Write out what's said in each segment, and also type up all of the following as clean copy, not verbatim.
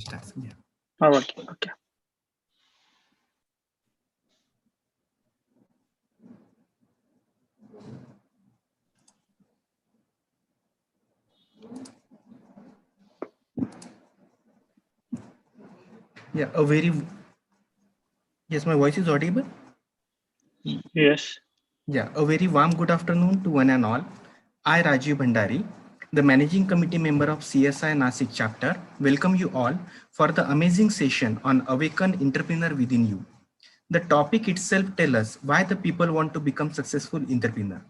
Starts. Yeah. Oh, okay. Yeah. Yes, my voice is audible. Yes. Yeah, a very warm good afternoon to one and all. I, Rajiv Bhandari, the Managing Committee member of CSI Nasik chapter, welcome you all for the amazing session on Awaken Entrepreneur Within You. The topic itself tells us why the people want to become successful entrepreneur,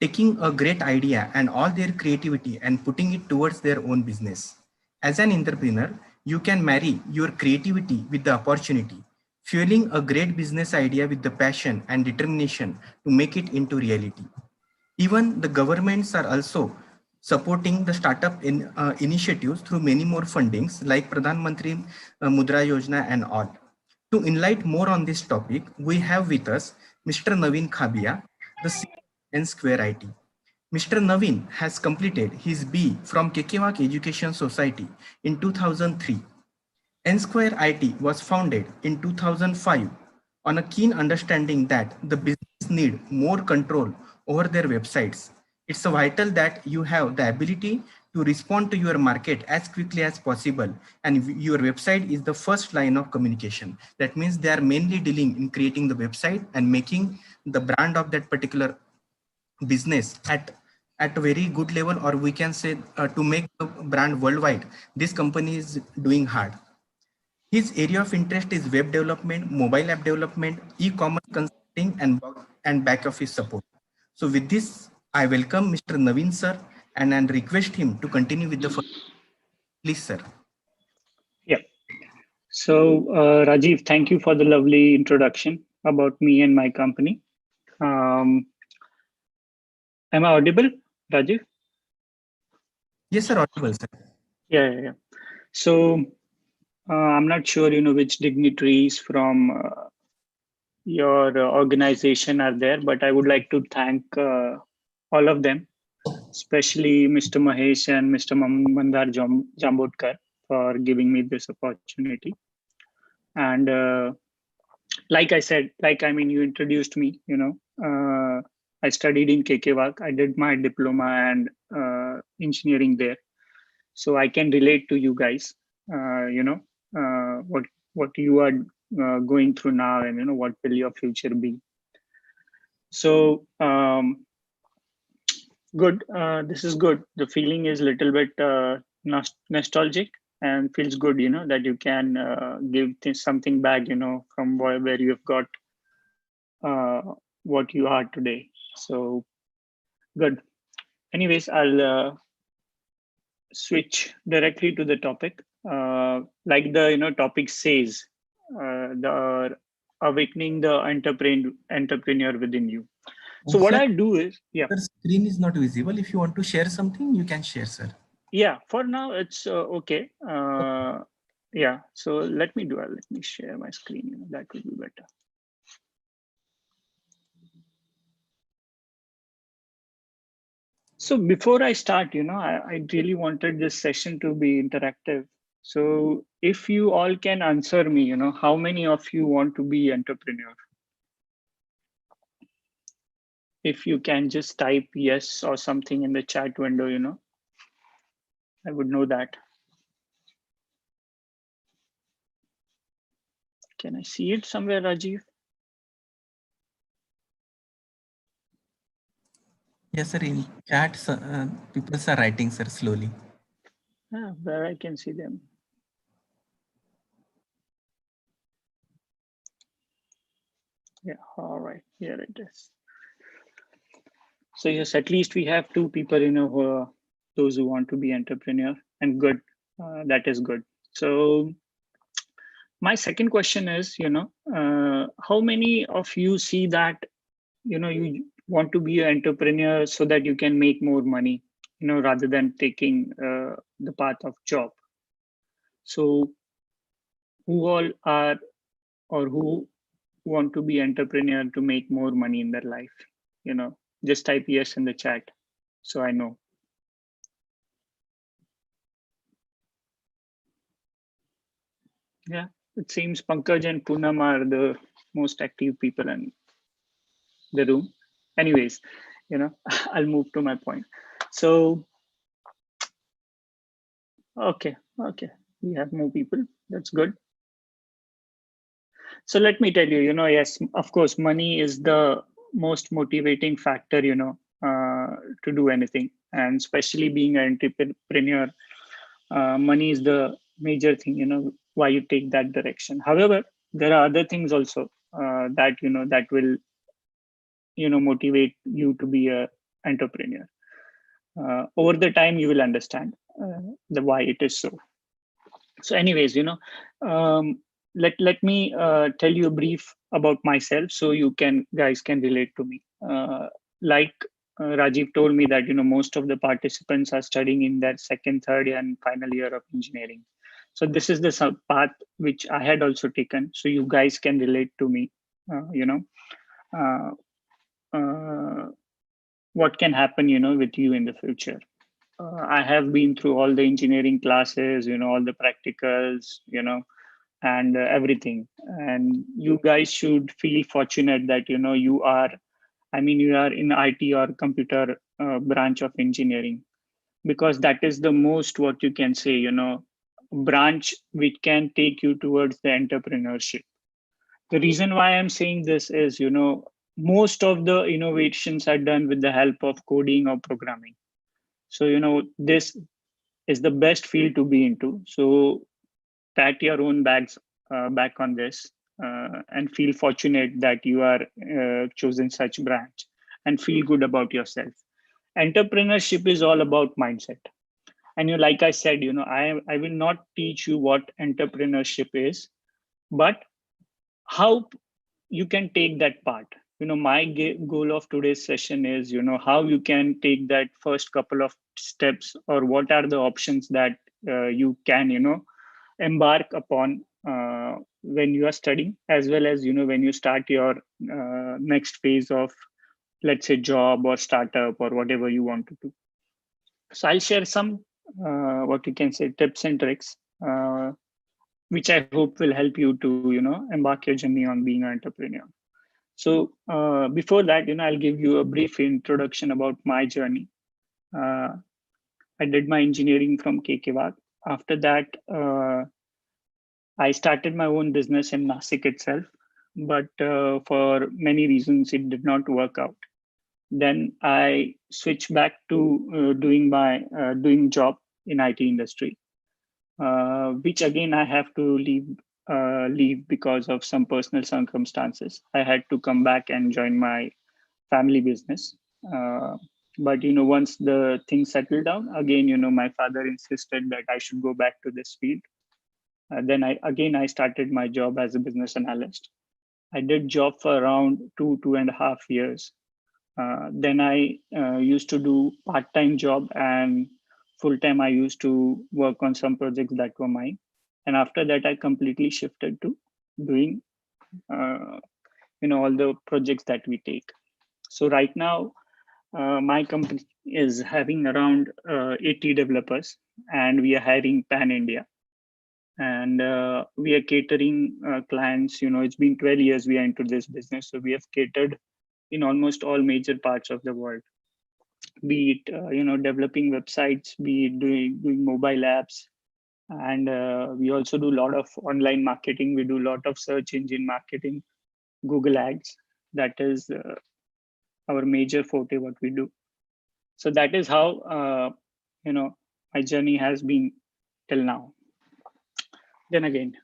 taking a great idea and all their creativity and putting it towards their own business. As an entrepreneur, you can marry your creativity with the opportunity, fueling a great business idea with the passion and determination to make it into reality. Even the governments are also supporting the startup initiatives through many more fundings like Pradhan Mantri Mudra Yojana and all. To enlighten more on this topic, we have with us Mr. Navin Khabiya, the CEO and Square IT. Mr. Navin has completed his B from Kekewak Education Society in 2003. N Square IT was founded in 2005 on a keen understanding that the business need more control over their websites. It's vital that you have the ability to respond to your market as quickly as possible, and your website is the first line of communication. That means they are mainly dealing in creating the website and making the brand of that particular business at a very good level, or we can say to make the brand worldwide. This company is doing hard. His area of interest is web development, mobile app development, e-commerce consulting, and back office support. So with this, I welcome Mr. Navin sir and request him to continue with the first. Please, sir. Yeah. So, Rajiv, thank you for the lovely introduction about me and my company. Um, am I audible, Rajiv? Yes, sir. Audible, sir. Yeah. So, I'm not sure, which dignitaries from your organization are there, but I would like to thank all of them, especially Mr. Mahesh and Mr. Mandar Jambotkar for giving me this opportunity. And like I said, you introduced me, I studied in Kekewak. I did my diploma and engineering there. So I can relate to you guys, what you are going through now, and, what will your future be. So good. This is good. The feeling is a little bit nostalgic and feels good, that you can give something back, from where you have got what you are today. So good. Anyways, I'll switch directly to the topic. Like the topic says, the awakening the entrepreneur within you. So what Sir, I do is, yeah. the screen is not visible. If you want to share something, you can share, sir. Yeah, for now it's okay. Yeah, so let me share my screen. That will be better. So before I start, I really wanted this session to be interactive. So if you all can answer me, how many of you want to be entrepreneur? If you can just type yes or something in the chat window, I would know that. Can I see it somewhere, Rajiv? Yes, sir. In chat, people are writing, sir, slowly. Yeah, where I can see them. Yeah, all right, here it is. So yes, at least we have two people, who are those who want to be entrepreneur, and good. That is good. So my second question is, how many of you see that, you want to be an entrepreneur so that you can make more money, rather than taking the path of job. So who all are, or who want to be entrepreneur to make more money in their life? Just type yes in the chat so I know. Yeah, it seems Pankaj and Poonam are the most active people in the room. Anyways, I'll move to my point. So, okay, okay, we have more people. That's good. So let me tell you, yes, of course, money is the most motivating factor, to do anything. And especially being an entrepreneur, money is the major thing, why you take that direction. However, there are other things also that, that will, motivate you to be a entrepreneur. Over the time, you will understand the why it is so. So anyways, um, let me tell you a brief about myself so you can guys can relate to me. Like Rajiv told me that most of the participants are studying in their second, third, and final year of engineering. So this is the path which I had also taken, so you guys can relate to me. Uh, uh, what can happen, with you in the future. I have been through all the engineering classes, all the practicals, and everything. And you guys should feel fortunate that you are. I mean, you are in IT or computer branch of engineering, because that is the most what you can say. Branch which can take you towards the entrepreneurship. The reason why I'm saying this is, most of the innovations are done with the help of coding or programming. So this is the best field to be into. So pat your own back on this, and feel fortunate that you are chosen such branch, and feel good about yourself. Entrepreneurship is all about mindset. And like I said, I will not teach you what entrepreneurship is, but how you can take that part. My goal of today's session is, how you can take that first couple of steps, or what are the options that you can embark upon when you are studying, as well as when you start your next phase of, let's say, job or startup or whatever you want to do. So I'll share some what you can say tips and tricks, which I hope will help you to embark your journey on being an entrepreneur. So before that, I'll give you a brief introduction about my journey. uh, I did my engineering from KKWAG. After that, I started my own business in Nasik itself, but for many reasons, it did not work out. Then I switched back to doing job in IT industry, which again I have to leave because of some personal circumstances. I had to come back and join my family business. Uh, but once the things settled down, again, my father insisted that I should go back to this field. Then I started my job as a business analyst. I did job for around 2.5 years. Then I used to do part-time job, and full-time I used to work on some projects that were mine. And after that, I completely shifted to doing uh, all the projects that we take. So right now, my company is having around 80 developers, and we are hiring pan India. And we are catering clients. It's been 12 years we are into this business, so we have catered in almost all major parts of the world, be it developing websites, be it doing mobile apps. And we also do a lot of online marketing. We do a lot of search engine marketing, Google ads. That is our major forte, what we do. So that is how you know my journey has been till now. Then again,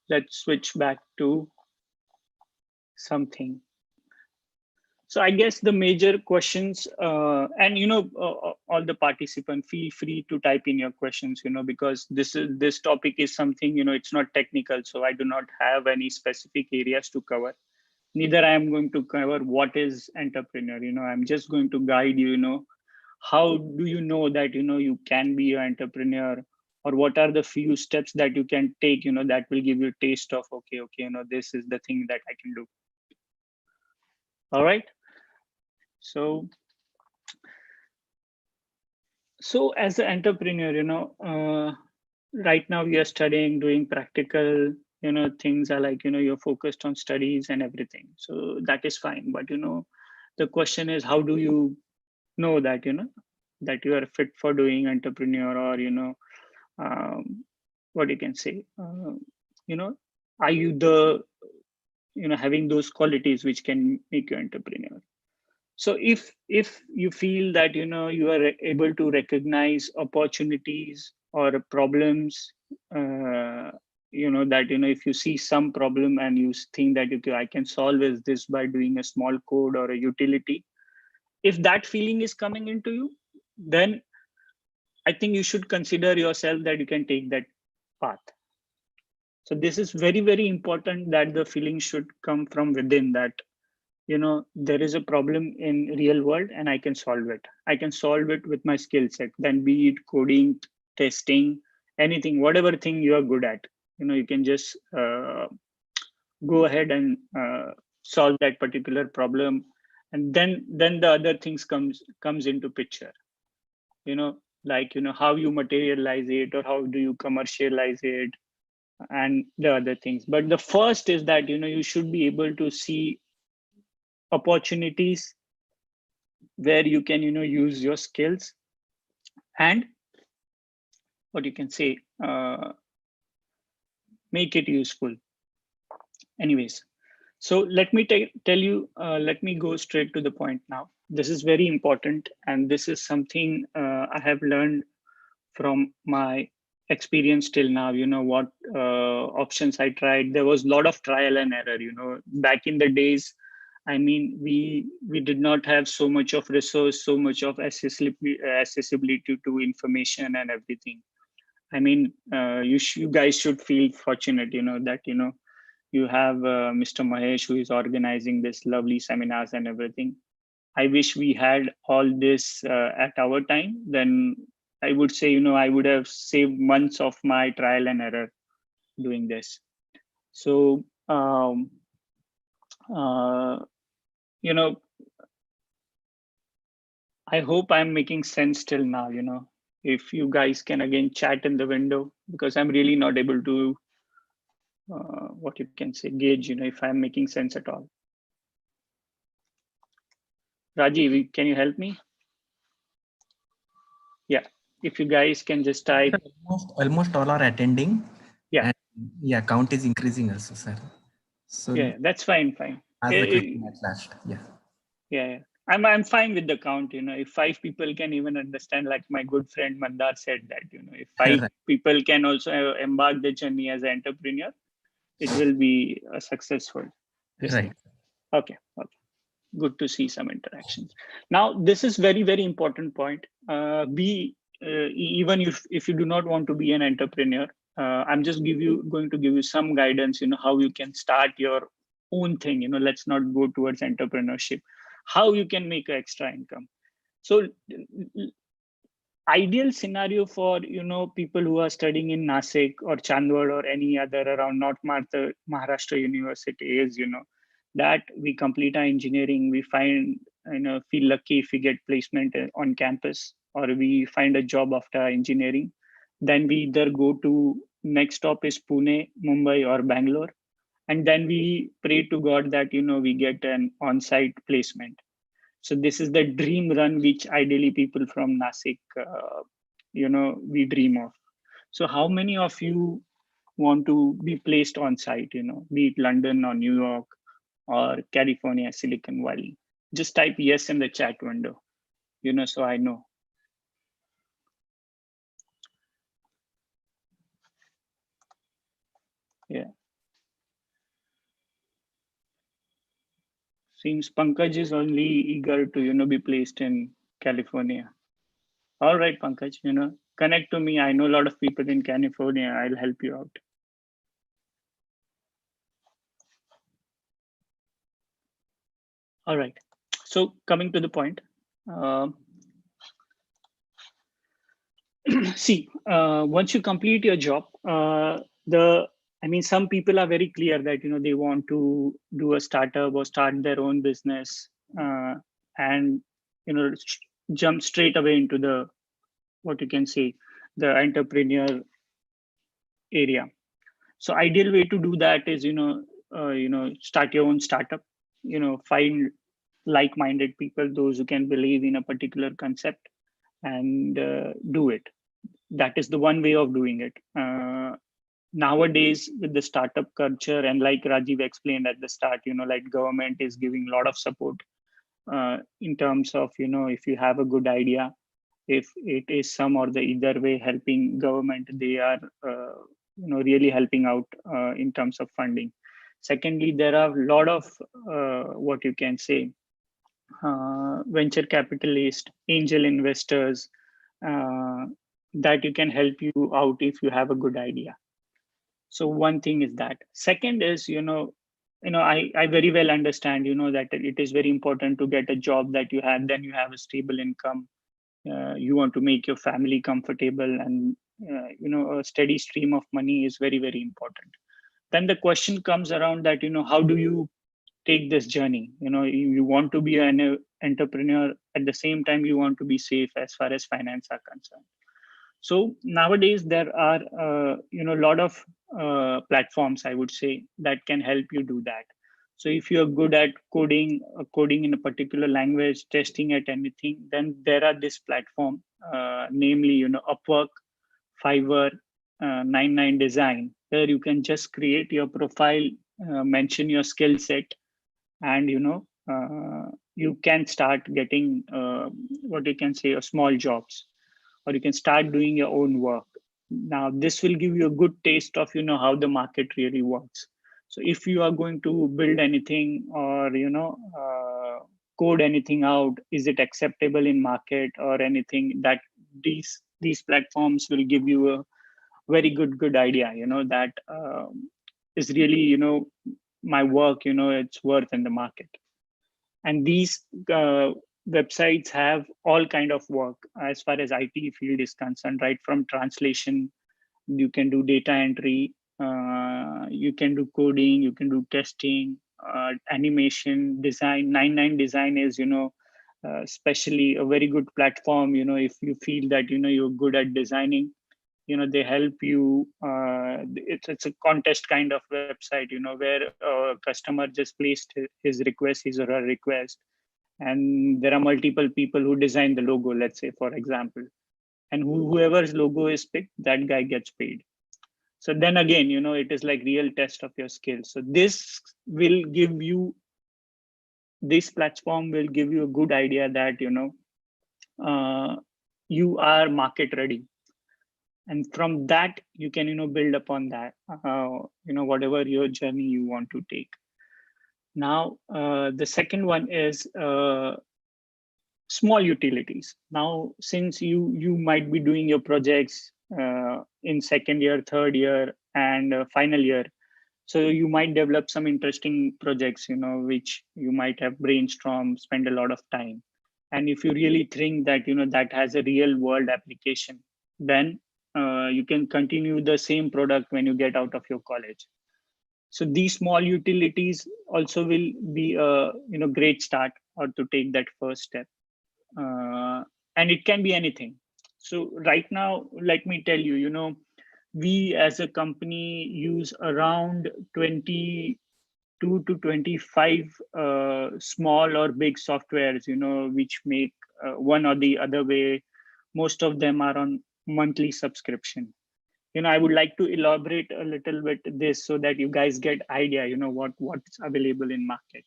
let's switch back to something. So I guess the major questions, and all the participants, feel free to type in your questions, because this topic is something, it's not technical, so I do not have any specific areas to cover. Neither I am going to cover what is entrepreneur. I'm just going to guide you. How do you know that you can be an entrepreneur, or what are the few steps that you can take, that will give you a taste of, okay, this is the thing that I can do. All right. So as an entrepreneur, right now we are studying, doing practical, things are like, you're focused on studies and everything. So that is fine. But, the question is, how do you know that, that you are fit for doing entrepreneur, or, what you can say, you know, are you having those qualities which can make you entrepreneur? So if you feel that you are able to recognize opportunities or problems, uh, that if you see some problem and you think that, okay, I can solve this by doing a small code or a utility, if that feeling is coming into you, then I think you should consider yourself that you can take that path. So this is very, very important, that the feeling should come from within, that there is a problem in real world and I can solve it. I can solve it with my skill set, then be it coding, testing, anything, whatever thing you are good at, you can just go ahead and solve that particular problem. And then the other things comes into picture, like how you materialize it, or how do you commercialize it, and the other things. But the first is that you should be able to see opportunities where you can use your skills, and what you can say, make it useful. Anyways, so let me tell you, let me go straight to the point now. This is very important, and this is something I have learned from my experience till now. What options I tried. There was a lot of trial and error. Back in the days, I mean, we did not have so much of resource, so much of accessibility to information and everything. I mean, you guys should feel fortunate, that you have Mr. Mahesh, who is organizing this lovely seminars and everything. I wish we had all this at our time. Then I would say, I would have saved months of my trial and error doing this. So, uh, you know, I hope I'm making sense till now. If you guys can again chat in the window, because I'm really not able to, what you can say, gauge, if I'm making sense at all. Rajiv, can you help me? Yeah, if you guys can just type. Almost all are attending. Yeah. And yeah, count is increasing also, sir. So Yeah, that's fine. as the question at last. Yeah. Yeah. I'm fine with the count. If 5 people can even understand, like my good friend Mandar said, that if 5 Right. people can also embark the journey as an entrepreneur, it will be a successful this Right. thing. Okay. Good to see some interactions. Now, this is very, very important point. Even if you do not want to be an entrepreneur, I'm just going to give you some guidance, how you can start your own thing. Let's not go towards entrepreneurship, how you can make extra income. So ideal scenario for people who are studying in Nasik or Chandwad or any other around North Maharashtra University is that we complete our engineering, we find feel lucky if we get placement on campus, or we find a job after our engineering. Then we either go to, next stop is Pune, Mumbai, or Bangalore, and then we pray to God that we get an on-site placement. So this is the dream run which ideally people from Nasik we dream of. So how many of you want to be placed on site, be it London or New York or California, Silicon Valley? Just type yes in the chat window, so I know. Yeah. Seems Pankaj is only eager to, be placed in California. All right, Pankaj, connect to me. I know a lot of people in California. I'll help you out. All right. So coming to the point, see, once you complete your job, some people are very clear that they want to do a startup or start their own business, and jump straight away into the, what you can say, the entrepreneur area. So ideal way to do that is, start your own startup, find like-minded people, those who can believe in a particular concept, and do it. That is the one way of doing it. Nowadays, with the startup culture, and like Rajiv explained at the start, like government is giving a lot of support in terms of, if you have a good idea, if it is some or the either way helping government, they are really helping out in terms of funding. Secondly, there are a lot of what you can say venture capitalists, angel investors uh, that you can help you out if you have a good idea. So one thing is that. Second is, I very well understand, that it is very important to get a job that you have, then you have a stable income. You want to make your family comfortable, and a steady stream of money is very, very important. Then the question comes around that, how do you take this journey? You want to be an entrepreneur, at the same time you want to be safe as far as finance are concerned. So nowadays there are a lot of platforms, I would say, that can help you do that. So if you're good at coding in a particular language, testing at anything, then there are this platform, namely Upwork, Fiverr, 99 Design, where you can just create your profile, mention your skill set, and you can start getting what you can say a small jobs, or you can start doing your own work. Now this will give you a good taste of how the market really works. So if you are going to build anything, or code anything out, is it acceptable in market or anything, that these platforms will give you a very good idea, that is really my work, it's worth in the market. And these websites have all kind of work as far as IT field is concerned, right from translation, you can do data entry, you can do coding, you can do testing, animation, design. 99 Design is especially a very good platform. If you feel that you're good at designing, they help you. It's a contest kind of website, where a customer just placed his request, his or her request, and there are multiple people who design the logo, let's say, for example, and whoever's logo is picked, that guy gets paid. So then again, it is like real test of your skills. So this platform will give you a good idea that you are market ready, and from that you can build upon that, whatever your journey you want to take. Now the second one is small utilities. Now since you might be doing your projects in second year, third year, and final year, so you might develop some interesting projects, which you might have brainstormed, spend a lot of time. And if you really think that that has a real world application, then you can continue the same product when you get out of your college. So these small utilities also will be a great start, or to take that first step. And it can be anything. So right now, let me tell you, we as a company use around 22 to 25 small or big softwares, which make one or the other way. Most of them are on monthly subscription. I would like to elaborate a little bit this, so that you guys get idea, what's available in market.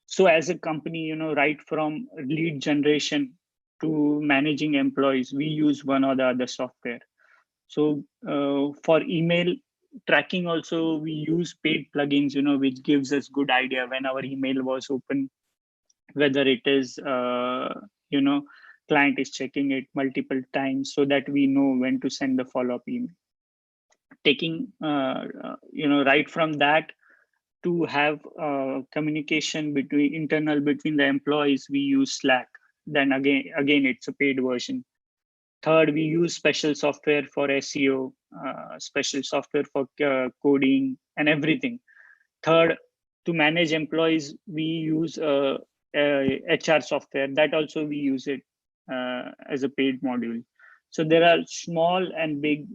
So as a company, right from lead generation to managing employees, we use one or the other software. So for email tracking also, we use paid plugins, which gives us good idea when our email was open, whether it is, client is checking it multiple times, so that we know when to send the follow-up email. Taking, right from that, to have communication between the employees, we use Slack. Then again it's a paid version. Third, we use special software for SEO, special software for coding and everything. Third, to manage employees, we use HR software. That also we use it as a paid module. So there are small and big,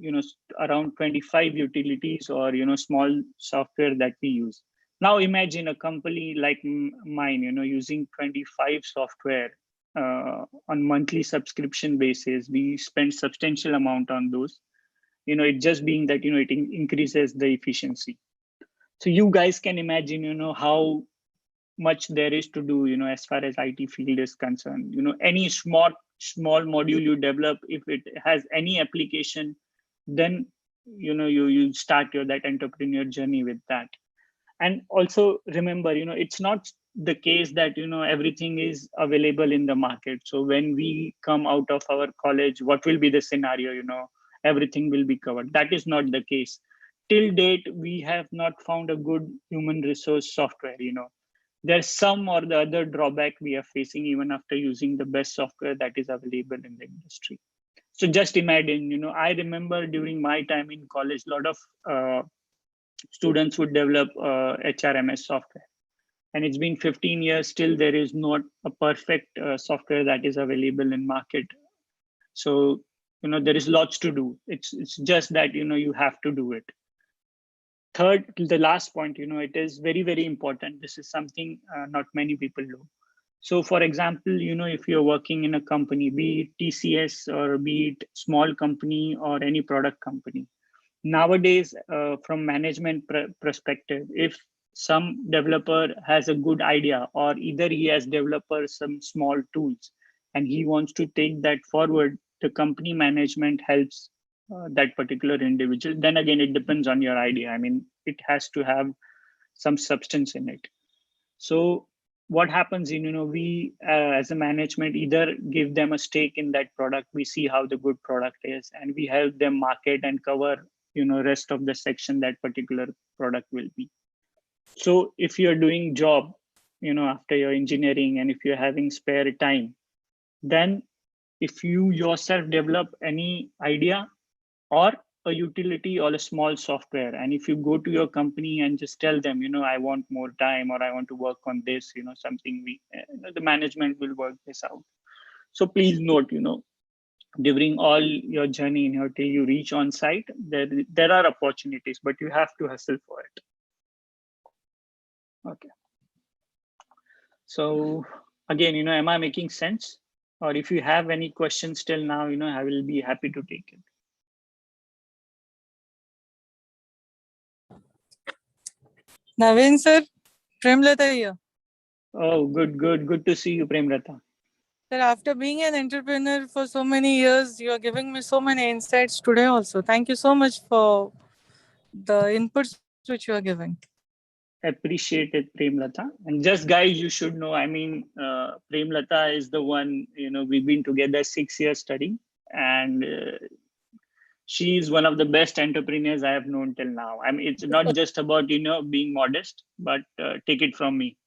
around 25 utilities or, small software that we use. Now imagine a company like mine, using 25 software on monthly subscription basis. We spend substantial amount on those. It just being that, it increases the efficiency. So you guys can imagine, how much there is to do, as far as IT field is concerned. Any small module you develop, if it has any application, then you start your that entrepreneur journey with that. And also remember, it's not the case that everything is available in the market. So when we come out of our college, what will be the scenario? Everything will be covered. That is not the case. Till date, we have not found a good human resource software. There's some or the other drawback we are facing even after using the best software that is available in the industry. So just imagine, I remember during my time in college, a lot of students would develop HRMS software. And it's been 15 years, still there is not a perfect software that is available in market. So, there is lots to do. It's just that, you have to do it. Third, the last point, it is very, very important. This is something not many people do. So for example, if you're working in a company, be it TCS or be it small company or any product company, nowadays, from management perspective, if some developer has a good idea, or either he has developed some small tools and he wants to take that forward, the company management helps that particular individual. Then again, it depends on your idea. I mean, it has to have some substance in it. So what happens in, we as a management either give them a stake in that product, we see how the good product is, and we help them market and cover rest of the section that particular product will be. So if you're doing job after your engineering, and if you're having spare time, then if you yourself develop any idea or a utility or a small software, and if you go to your company and just tell them, I want more time, or I want to work on this, something the management will work this out. So please note, during all your journey till you reach on site, there are opportunities, but you have to hustle for it. Okay. So again, am I making sense? Or if you have any questions till now, I will be happy to take it. Navin sir, Premlata here. Oh, good to see you, Premlata. Sir, after being an entrepreneur for so many years, you are giving me so many insights today also. Thank you so much for the inputs which you are giving. Appreciate it, Premlata. And just guys, you should know, I mean, Premlata is the one, we've been together 6 years studying, and she is one of the best entrepreneurs I have known till now. I mean, it's not just about, being modest, but take it from me.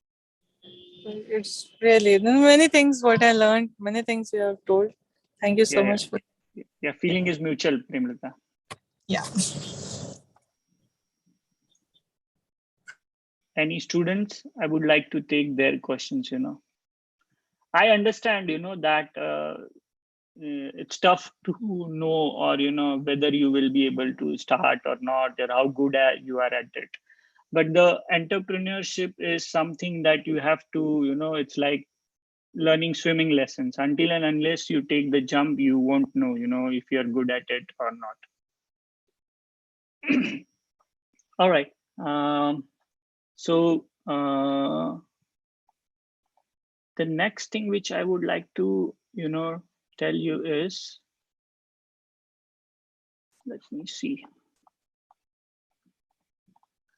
It's really many things what I learned, many things you have told. Thank you so much for. Yeah, feeling is mutual, Premlata. Yeah. Any students, I would like to take their questions. I understand, that it's tough to know, or whether you will be able to start or not, or how good you are at it. But the entrepreneurship is something that you have to, it's like learning swimming lessons. Until and unless you take the jump, you won't know, if you're good at it or not. All right. So the next thing which I would like to, tell you is, let me see.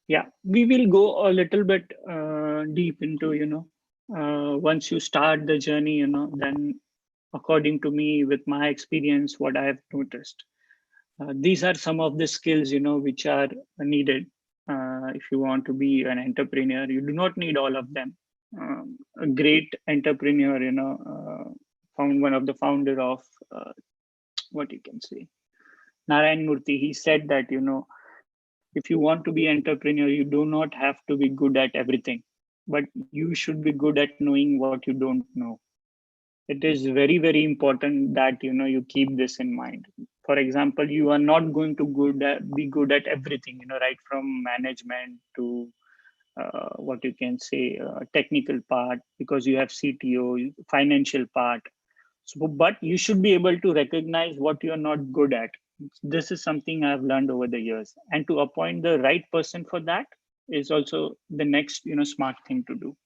Yeah, we will go a little bit deep into, once you start the journey, then according to me, with my experience, what I have noticed, these are some of the skills, which are needed if you want to be an entrepreneur. You do not need all of them. A great entrepreneur, found one of the founder of what you can say, Narayan Murthy. He said that, if you want to be entrepreneur, you do not have to be good at everything, but you should be good at knowing what you don't know. it is very, very important that you keep this in mind. For example, you are not going to be good at everything, right from management to what you can say technical part, because you have CTO, financial part. So, but you should be able to recognize what you're not good at. This is something I've learned over the years, and to appoint the right person for that is also the next smart thing to do.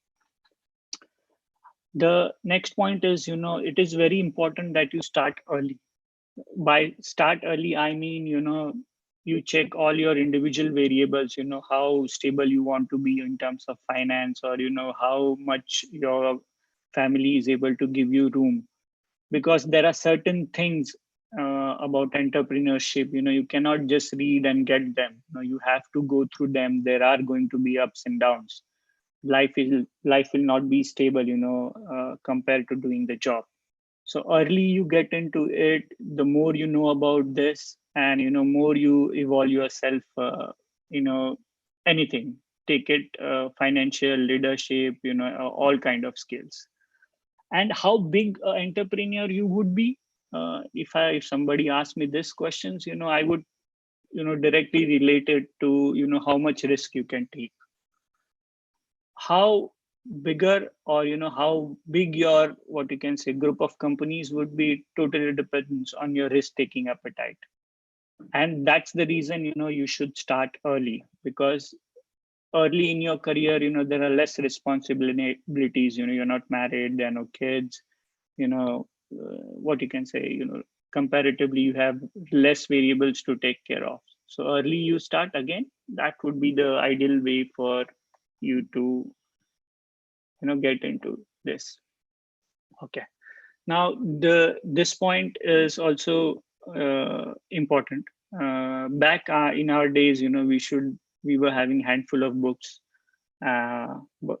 The next point is, it is very important that you start early. By start early, I mean, you check all your individual variables, how stable you want to be in terms of finance, or, how much your family is able to give you room. Because there are certain things about entrepreneurship, you cannot just read and get them. You have to go through them. There are going to be ups and downs. Life will not be stable, compared to doing the job. So early you get into it, the more you know about this, and more you evolve yourself, anything, take it, financial, leadership, all kind of skills. And how big an entrepreneur you would be, if somebody asked me this questions, I would directly relate it to how much risk you can take. How bigger, or how big your, what you can say, group of companies would be, totally depends on your risk taking appetite. And that's the reason you should start early, because early in your career, there are less responsibilities. You're not married, there are no kids, what you can say, comparatively you have less variables to take care of. So early you start, again, that would be the ideal way for you to get into this. Okay, now this point is also important. Back in our days, we were having handful of books, but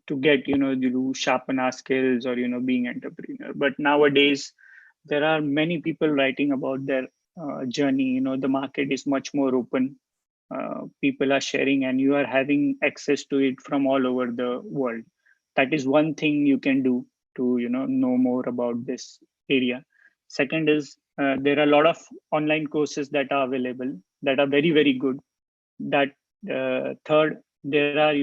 to get to sharpen our skills, or being entrepreneur. But nowadays there are many people writing about their journey. The market is much more open. People are sharing, and you are having access to it from all over the world. That is one thing you can do to know more about this area. Second is, there are a lot of online courses that are available that are very, very good. That third, there are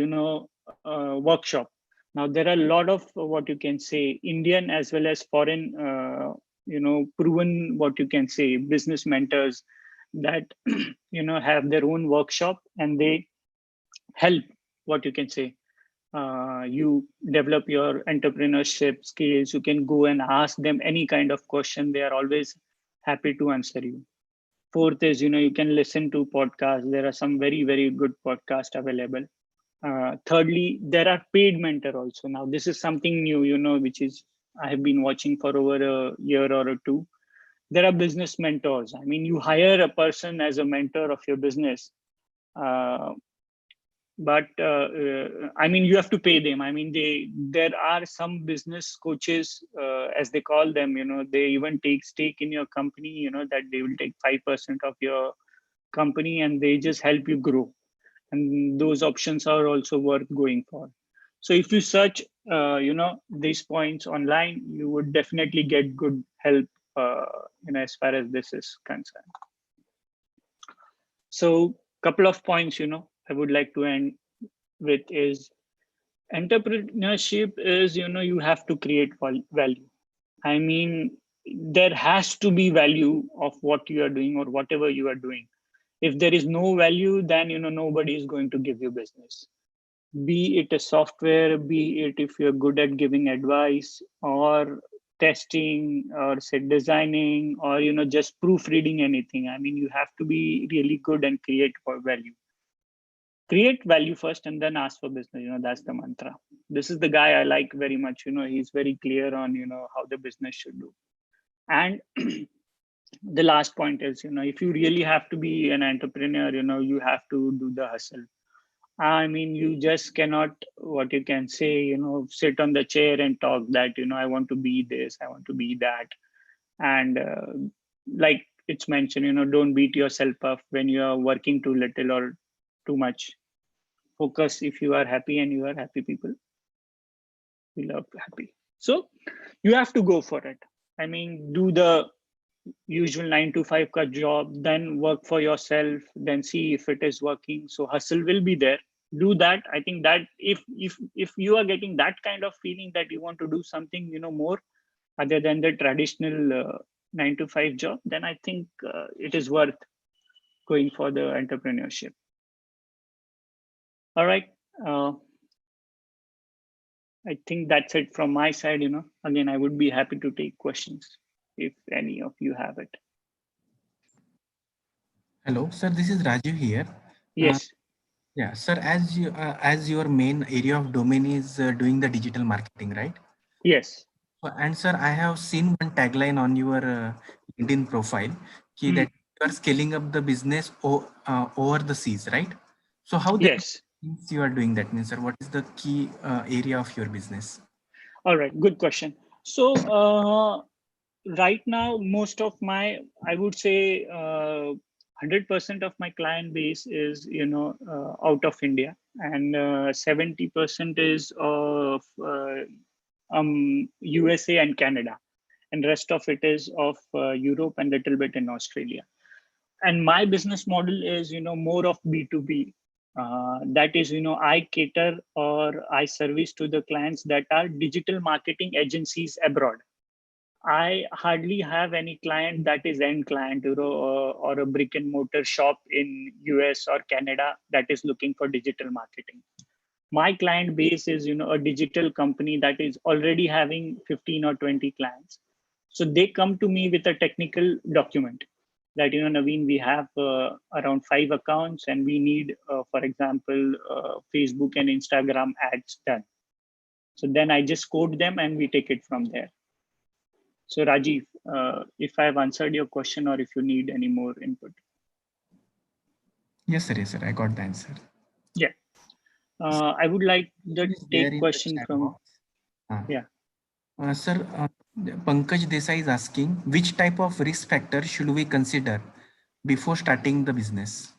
workshop. Now there are a lot of what you can say, Indian as well as foreign proven, what you can say, business mentors that have their own workshop, and they help, what you can say, you develop your entrepreneurship skills. You can go and ask them any kind of question. They are always happy to answer you. Fourth is, you can listen to podcasts. There are some very, very good podcasts available. Thirdly, there are paid mentor also. Now this is something new, which is I have been watching for over a year or two. There are business mentors. I mean, you hire a person as a mentor of your business, uh, but I mean, you have to pay them. I mean, there are some business coaches, as they call them. They even take stake in your company. That they will take 5% of your company, and they just help you grow. And those options are also worth going for. So if you search, these points online, you would definitely get good help, as far as this is concerned. So couple of points, I would like to end with is, entrepreneurship is, you have to create value. I mean, there has to be value of what you are doing or whatever you are doing. If there is no value, then nobody is going to give you business. Be it a software, be it if you're good at giving advice, or testing, or say designing, or just proofreading anything. I mean, you have to be really good and create for value. Create value first, and then ask for business. That's the mantra. This is the guy I like very much. He's very clear on how the business should do. And the last point is, if you really have to be an entrepreneur, you have to do the hustle. I mean, you just cannot, what you can say, sit on the chair and talk that, I want to be this, I want to be that. And like it's mentioned, don't beat yourself up when you are working too little or too much. Focus. If you are happy and you are happy people, we love happy. So you have to go for it. I mean, do the usual 9 to 5 cut job, then work for yourself, then see if it is working. So hustle will be there. Do that. I think that if you are getting that kind of feeling that you want to do something, more other than the traditional 9 to 5 job, then I think it is worth going for the entrepreneurship. All right. I think that's it from my side. Again, I would be happy to take questions if any of you have it. Hello, sir. This is Rajiv here. Yes. Yeah, sir. As your main area of domain is doing the digital marketing, right? Yes. And sir, I have seen one tagline on your LinkedIn profile, that you are scaling up the business over the seas, right? So how that Yes. means you are doing that means, sir, what is the key area of your business? All right. Good question. So right now, most of my, I would say, 100% of my client base is, out of India, and 70% is of USA and Canada, and rest of it is of Europe and little bit in Australia. And my business model is, more of B2B. That is, I cater or I service to the clients that are digital marketing agencies abroad. I hardly have any client that is end client, or a brick and mortar shop in US or Canada that is looking for digital marketing. My client base is, a digital company that is already having 15 or 20 clients. So they come to me with a technical document that, Navin, we have around 5 accounts and we need, for example, Facebook and Instagram ads done. So then I just code them and we take it from there. So Rajiv, if I've answered your question or if you need any more input. Yes, sir. I got the answer. Yeah. I would like to There take in the question chat from, box. yeah. Sir, Pankaj Desai is asking, which type of risk factor should we consider before starting the business?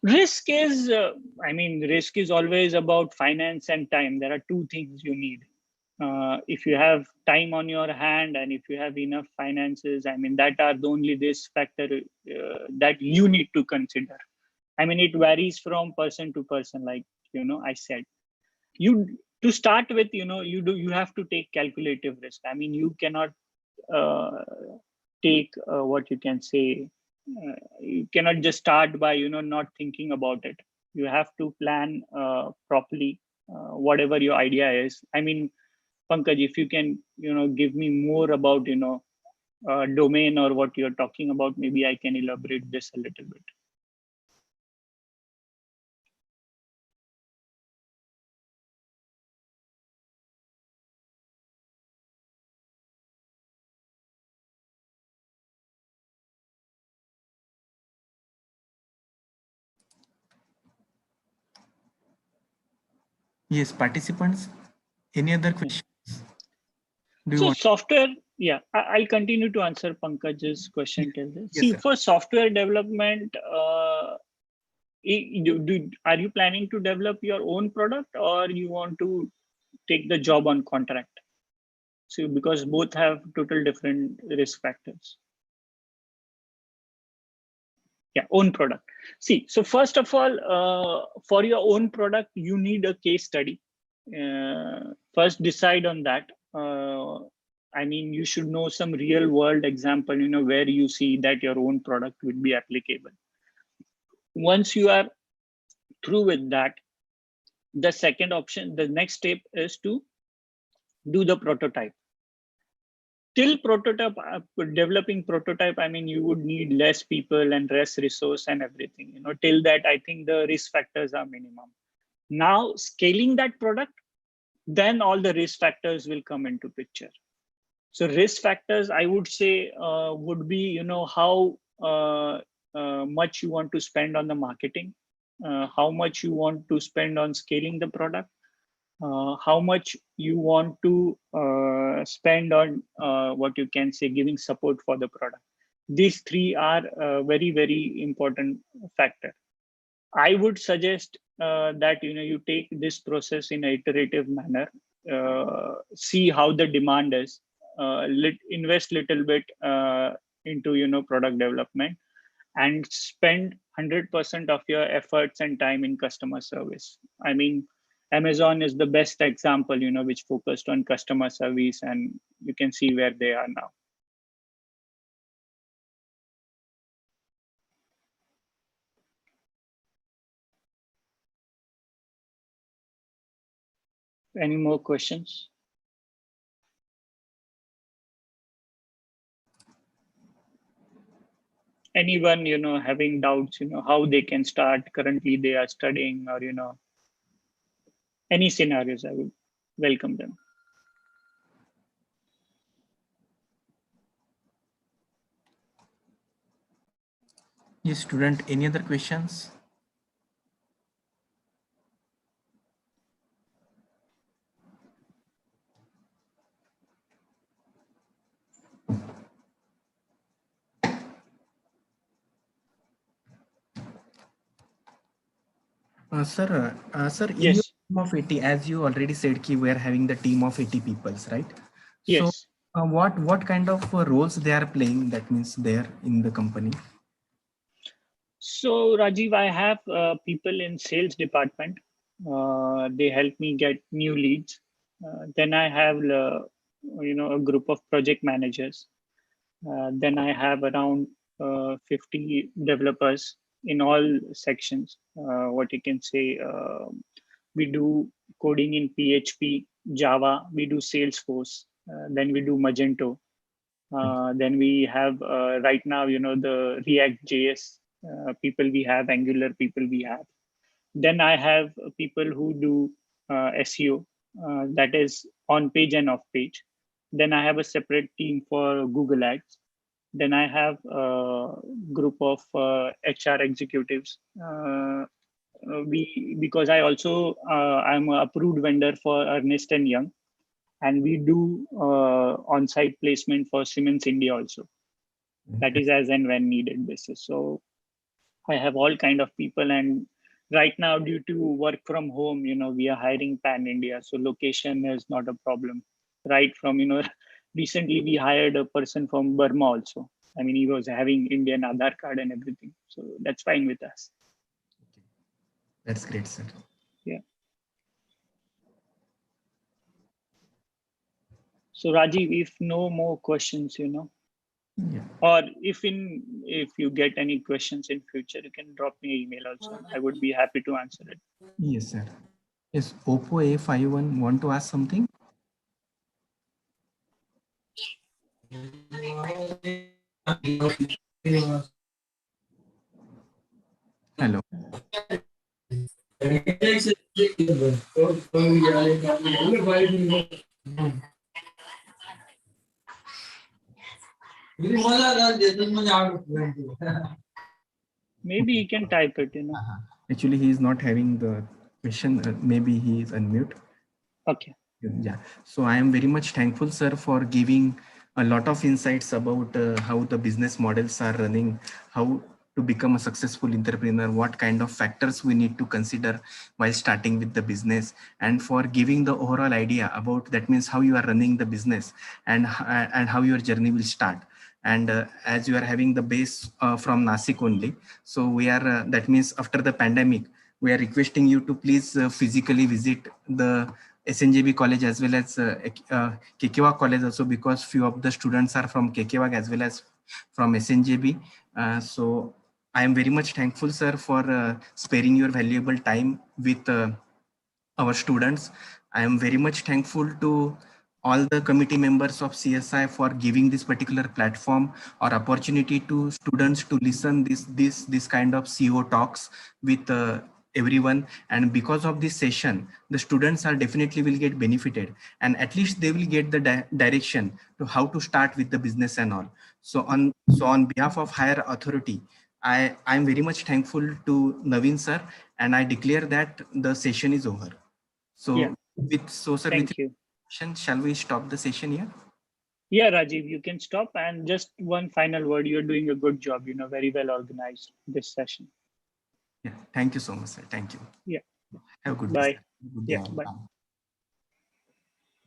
Risk is, risk is always about finance and time. There are two things you need. If you have time on your hand and if you have enough finances, that are the only risk factor that you need to consider. It varies from person to person, like, I said. To start with, you have to take calculative risk. You cannot take what you can say, you cannot just start by not thinking about it. You have to plan properly, whatever your idea is. Pankaj, if you can give me more about domain or what you're talking about, maybe I can elaborate this a little bit. Yes, participants, any other questions? So software, yeah, I'll continue to answer Pankaj's question till this. Yes, See, sir. for software development, are you planning to develop your own product or you want to take the job on contract? So because both have total different risk factors. Yeah, own product. See, so first of all, for your own product, you need a case study. First decide on that. You should know some real world example, where you see that your own product would be applicable. Once you are through with that, the second option, the next step is to do the prototype. Till prototype, developing prototype, you would need less people and less resource and everything. Till that, I think the risk factors are minimum. Now scaling that product, then all the risk factors will come into picture. So risk factors, I would say, would be, how much you want to spend on the marketing, how much you want to spend on scaling the product, how much you want to spend on what you can say, giving support for the product. These three are very, very important factor. I would suggest that you take this process in an iterative manner. see how the demand is, invest little bit into product development, and spend 100% of your efforts and time in customer service. I mean, Amazon is the best example, which focused on customer service, and you can see where they are now. Any more questions? Anyone, having doubts, how they can start, currently they are studying, or, any scenarios, I would welcome them. Yes, student, any other questions? Sir, in your Yes. team of 80, as you already said, ki we are having the team of 80 peoples, right? So, Yes. what kind of roles they are playing? That means there in the company. So Rajiv, I have people in sales department. They help me get new leads. Then I have a group of project managers. Then I have around 50 developers in all sections. What you can say, we do coding in PHP, Java. We do Salesforce. Then we do Magento. Then we have right now, the React JS people we have, Angular people we have. Then I have people who do SEO, that is on page and off page. Then I have a separate team for Google Ads. Then I have a group of HR executives. Because I also I'm an approved vendor for Ernest and Young, and we do on-site placement for Siemens India also. That is as and when needed basis. So I have all kind of people, and right now due to work from home, we are hiring pan India, so location is not a problem. Right from recently we hired a person from Burma also. I mean, he was having Indian Aadhaar card and everything, so that's fine with us. That's great, sir. Yeah. So Rajiv, if no more questions, Yeah. or if you get any questions in future, you can drop me an email also. I would be happy to answer it. Yes, sir. Yes, Oppo A51 want to ask something? Hello. Maybe you can type it, Actually, he is not having the question. Maybe he is unmute. Okay. Yeah. So I am very much thankful, sir, for giving a lot of insights about how the business models are running, how to become a successful entrepreneur, what kind of factors we need to consider while starting with the business, and for giving the overall idea about that means how you are running the business and how your journey will start. And as you are having the base from Nasik only, so we are that means after the pandemic, we are requesting you to please physically visit the SNJB college as well as Kekewa college also, because few of the students are from Kekewa as well as from SNJB. So I am very much thankful, sir, for sparing your valuable time with our students. I am very much thankful to all the committee members of CSI for giving this particular platform or opportunity to students to listen this kind of CO talks with everyone. And because of this session, the students are definitely will get benefited, and at least they will get the direction to how to start with the business and all. So on behalf of higher authority, I'm very much thankful to Navin sir, and I declare that the session is over. Yeah. Sir, with Thank you. your shall we stop the session here? Yeah, Rajiv, you can stop. And just one final word. You're doing a good job, very well organized this session. Yeah. Thank you so much, sir. Thank you. Yeah. Have a good day, Bye. sir. Good day Yeah. all. Bye. Bye.